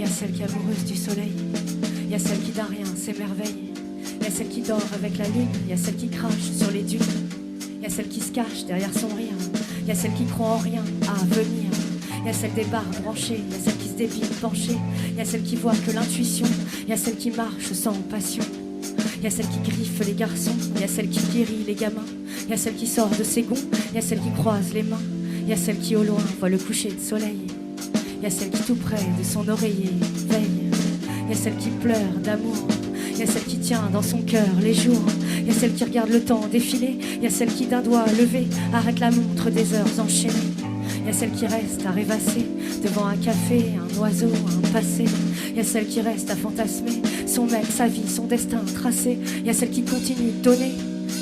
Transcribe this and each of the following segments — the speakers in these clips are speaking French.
y a celle qui est amoureuse du soleil, il y a celle qui d'un rien s'émerveille, il y a celle qui dort avec la lune, il y a celle qui crache sur les dunes, il y a celle qui se cache derrière son rire, il y a celle qui croit en rien à venir, il y a celle des barres branchées, il y a celle qui se dépile penchée, il y a celle qui voit que l'intuition, il y a celle qui marche sans passion, il y a celle qui griffe les garçons, il y a celle qui guérit les gamins, il y a celle qui sort de ses gonds, il y a celle qui croise les mains, il y a celle qui au loin voit le coucher de soleil, il y a celle qui tout près de son oreiller veille, il y a celle qui pleure d'amour, il y a celle qui tient dans son cœur les jours, il y a celle qui regarde le temps défiler, il y a celle qui d'un doigt levé arrête la montre des heures enchaînées, il y a celle qui reste à rêvasser devant un café, un oiseau, un passé, il y a celle qui reste à fantasmer son mec, sa vie, son destin tracé, il y a celle qui continue de donner,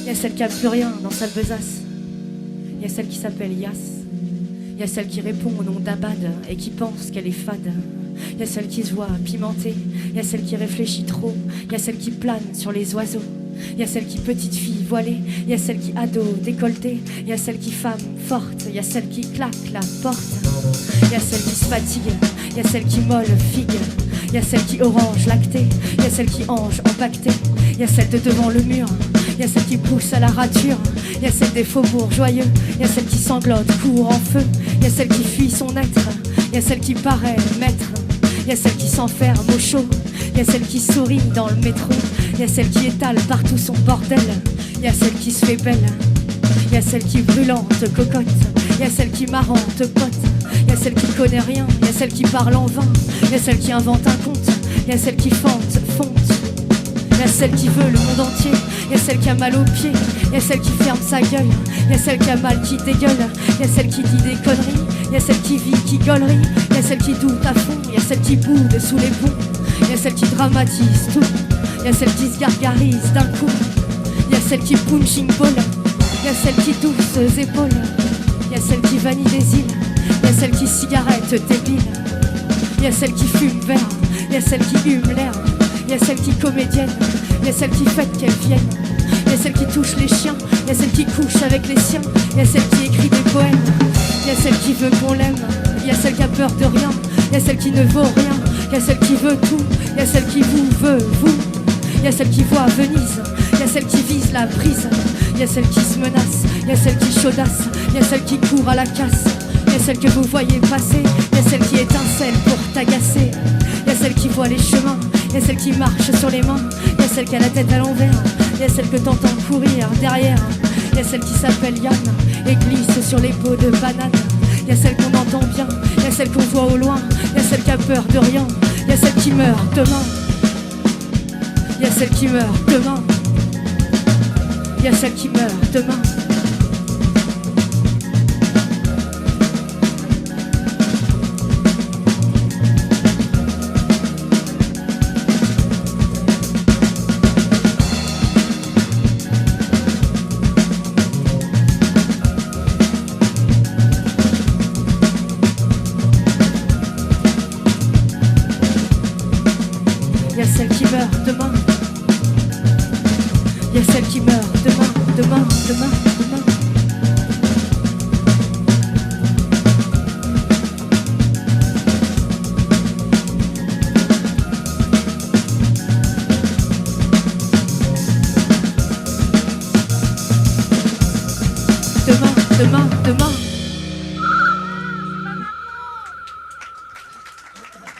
il y a celle qui a plus rien dans sa besace, il y a celle qui s'appelle Yass, il y a celle qui répond au nom d'Abad et qui pense qu'elle est fade, il y a celle qui se voit pimentée, il y a celle qui réfléchit trop, il y a celle qui plane sur les oiseaux, il y a celle qui petite fille voilée, il y a celle qui ado décolletée, il y a celle qui femme forte, il y a celle qui claque la porte, il y a celle qui se fatigue, il y a celle qui molle figue, il y a celle qui orange lactée, il y a celle qui ange empaquetée, il y a celle de devant le mur, il y a celle qui pousse à la rature, il y a celle des faubourgs joyeux, il y a celle qui sanglote, court en feu, il y a celle qui fuit son être, il y a celle qui paraît maître, il y a celle qui s'enferme au chaud, il y a celle qui sourit dans le métro, il y a celle qui étale partout son bordel, il y a celle qui se fait belle, il y a celle qui brûlante cocotte, il y a celle qui marrante pote, il y a celle qui connaît rien, il y a celle qui parle en vain, il y a celle qui invente un conte, il y a celle qui fonte, il y a celle qui veut le monde entier, il y a celle qui a mal aux pieds, il y a celle qui ferme sa gueule, il y a celle qui a mal qui dégueule, il y a celle qui dit des conneries, il y a celle qui vit qui gaulerie, il y a celle qui doute à fond, il y a celle qui boude sous les ponts, il y a celle qui dramatise tout, il y a celle qui se gargarise d'un coup, il y a celle qui punching ball, il y a celle qui douce épaules, il y a celle qui vanille des îles, il y a celle qui cigarette débile, il y a celle qui fume vert, il y a celle qui hume l'air, il y a celle qui comédienne, il y a celle qui fait qu'elle vienne, il y a celle qui touche les chiens, il y a celle qui couche avec les siens, il y a celle qui écrit des poèmes, il y a celle qui veut qu'on l'aime, il y a celle qui a peur de rien, il y a celle qui ne vaut rien, il y a celle qui veut tout, il y a celle qui vous veut vous, il y a celle qui voit Venise, il y a celle qui vise la prise, il y a celle qui se menace, il y a celle qui chaudasse, il y a celle qui court à la casse, il y a celle que vous voyez passer, il y a celle qui étincelle pour t'agacer, il y a celle qui voit les chemins, il y a celle qui marche sur les mains, il y a celle qui a la tête à l'envers, il y a celle que t'entends courir derrière, il y a celle qui s'appelle Yann et glisse sur les pots de banane, il y a celle qu'on entend bien, il y a celle qu'on voit au loin, il y a celle qui a peur de rien, il y a celle qui meurt demain, il y a celle qui meurt demain, il y a celle qui meurt demain. Il y a celle qui meurt demain, il y a celle qui meurt demain, demain, demain, demain. Demain, demain, demain.